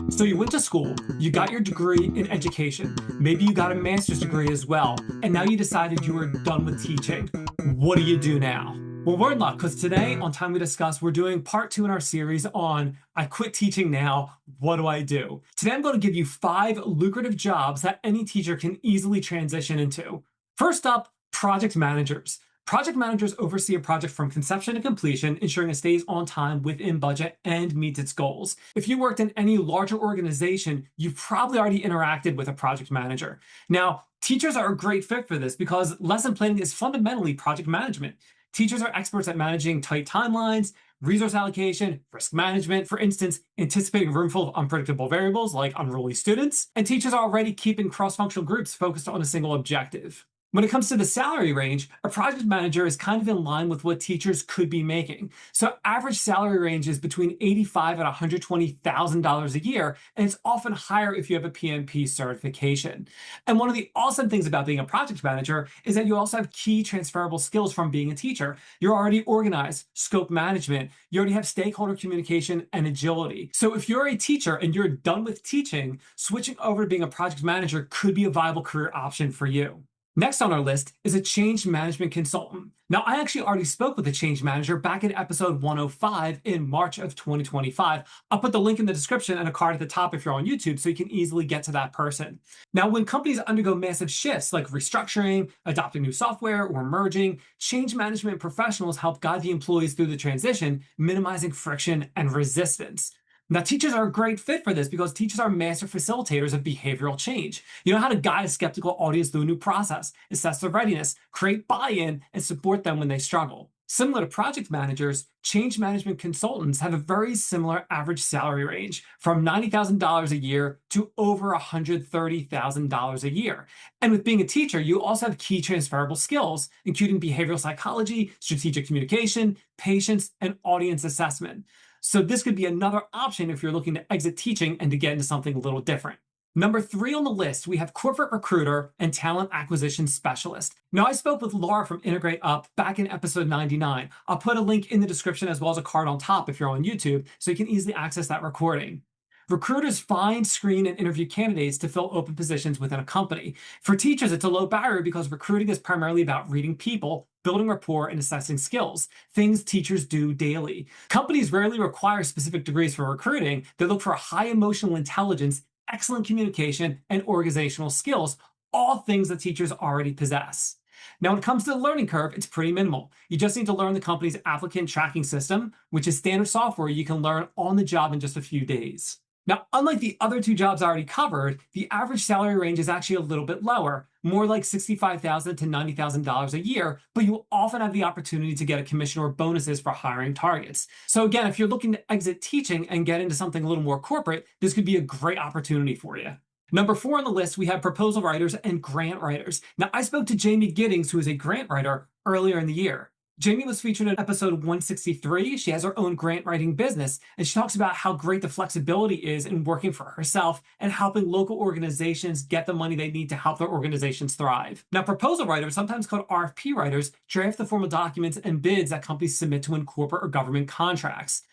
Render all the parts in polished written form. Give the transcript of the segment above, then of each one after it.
So you went to school, you got your degree in education, maybe you got a master's degree as well, and now you decided you were done with teaching. What do you do now? Well, we're in luck because today on Time We Discuss, we're doing part two in our series on I quit teaching now, what do I do? Today I'm going to give you 5 lucrative jobs that any teacher can easily transition into. First up, project managers. Project managers oversee a project from conception to completion, ensuring it stays on time, within budget, and meets its goals. If you worked in any larger organization, you've probably already interacted with a project manager. Now, teachers are a great fit for this because lesson planning is fundamentally project management. Teachers are experts at managing tight timelines, resource allocation, risk management, for instance, anticipating a room full of unpredictable variables like unruly students, and teachers are already keeping cross-functional groups focused on a single objective. When it comes to the salary range, a project manager is kind of in line with what teachers could be making. So average salary range is between $85,000 and $120,000 a year, and it's often higher if you have a PMP certification. And one of the awesome things about being a project manager is that you also have key transferable skills from being a teacher. You're already organized, scope management, you already have stakeholder communication and agility. So if you're a teacher and you're done with teaching, switching over to being a project manager could be a viable career option for you. Next on our list is a change management consultant. Now, I actually already spoke with a change manager back in episode 105 in March of 2025. I'll put the link in the description and a card at the top if you're on YouTube so you can easily get to that person. Now, when companies undergo massive shifts like restructuring, adopting new software, or merging, change management professionals help guide the employees through the transition, minimizing friction and resistance. Now, teachers are a great fit for this because teachers are master facilitators of behavioral change. You know how to guide a skeptical audience through a new process, assess their readiness, create buy-in, and support them when they struggle. Similar to project managers, change management consultants have a very similar average salary range from $90,000 a year to over $130,000 a year. And with being a teacher, you also have key transferable skills, including behavioral psychology, strategic communication, patience, and audience assessment. So this could be another option if you're looking to exit teaching and to get into something a little different. Number 3 on the list, we have corporate recruiter and talent acquisition specialist. Now, I spoke with Laura from Integrate Up back in episode 99. I'll put a link in the description as well as a card on top if you're on YouTube, so you can easily access that recording. Recruiters find, screen, and interview candidates to fill open positions within a company. For teachers, it's a low barrier because recruiting is primarily about reading people, building rapport, and assessing skills, things teachers do daily. Companies rarely require specific degrees for recruiting. They look for high emotional intelligence, excellent communication, and organizational skills, all things that teachers already possess. Now, when it comes to the learning curve, it's pretty minimal. You just need to learn the company's applicant tracking system, which is standard software you can learn on the job in just a few days. Now, unlike the other 2 jobs I already covered, the average salary range is actually a little bit lower, more like $65,000 to $90,000 a year, but you will often have the opportunity to get a commission or bonuses for hiring targets. So again, if you're looking to exit teaching and get into something a little more corporate, this could be a great opportunity for you. Number 4 on the list, we have proposal writers and grant writers. Now, I spoke to Jamie Giddings, who is a grant writer, earlier in the year. Jamie was featured in episode 163. She has her own grant writing business, and she talks about how great the flexibility is in working for herself and helping local organizations get the money they need to help their organizations thrive. Now, proposal writers, sometimes called RFP writers, draft the formal documents and bids that companies submit to win corporate or government contracts.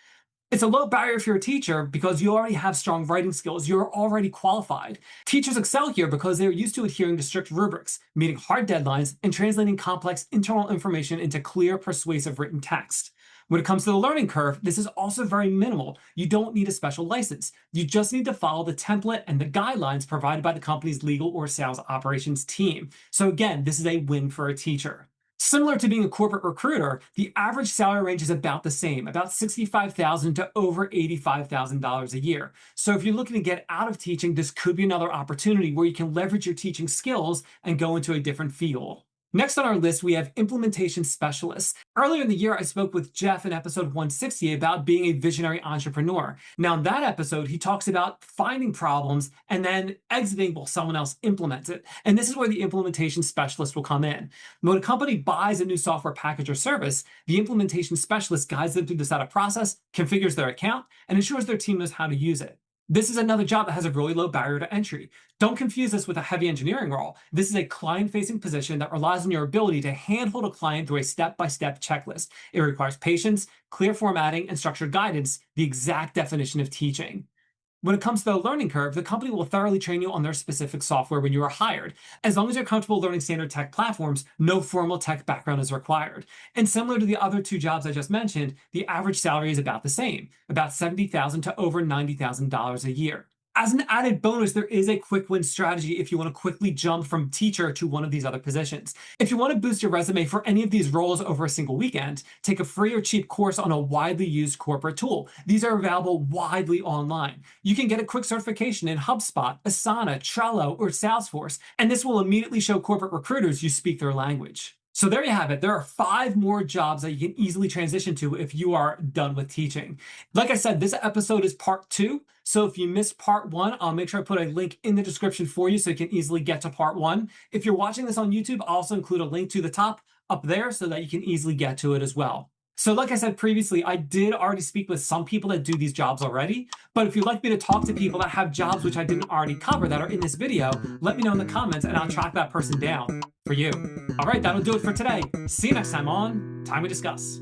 It's a low barrier if you're a teacher because you already have strong writing skills. You're already qualified. Teachers excel here because they're used to adhering to strict rubrics, meeting hard deadlines, and translating complex internal information into clear, persuasive written text. When it comes to the learning curve, this is also very minimal. You don't need a special license. You just need to follow the template and the guidelines provided by the company's legal or sales operations team. So again, this is a win for a teacher. Similar to being a corporate recruiter, the average salary range is about the same, about $65,000 to over $85,000 a year. So if you're looking to get out of teaching, this could be another opportunity where you can leverage your teaching skills and go into a different field. Next on our list, we have implementation specialists. Earlier in the year, I spoke with Jeff in episode 160 about being a visionary entrepreneur. Now, in that episode, he talks about finding problems and then exiting while someone else implements it. And this is where the implementation specialist will come in. When a company buys a new software package or service, the implementation specialist guides them through the setup process, configures their account, and ensures their team knows how to use it. This is another job that has a really low barrier to entry. Don't confuse this with a heavy engineering role. This is a client-facing position that relies on your ability to handhold a client through a step-by-step checklist. It requires patience, clear formatting, and structured guidance, the exact definition of teaching. When it comes to the learning curve, the company will thoroughly train you on their specific software when you are hired. As long as you're comfortable learning standard tech platforms, no formal tech background is required. And similar to the other two jobs I just mentioned, the average salary is about the same, about $70,000 to over $90,000 a year. As an added bonus, there is a quick win strategy if you want to quickly jump from teacher to one of these other positions. If you want to boost your resume for any of these roles over a single weekend, take a free or cheap course on a widely used corporate tool. These are available widely online. You can get a quick certification in HubSpot, Asana, Trello, or Salesforce, and this will immediately show corporate recruiters you speak their language. So there you have it. There are 5 more jobs that you can easily transition to if you are done with teaching. Like I said, this episode is part 2. So if you missed part 1, I'll make sure I put a link in the description for you so you can easily get to part 1. If you're watching this on YouTube, I'll also include a link to the top up there so that you can easily get to it as well. So like I said previously, I did already speak with some people that do these jobs already, but if you'd like me to talk to people that have jobs which I didn't already cover that are in this video, let me know in the comments and I'll track that person down for you. All right, that'll do it for today. See you next time on Time We Discuss.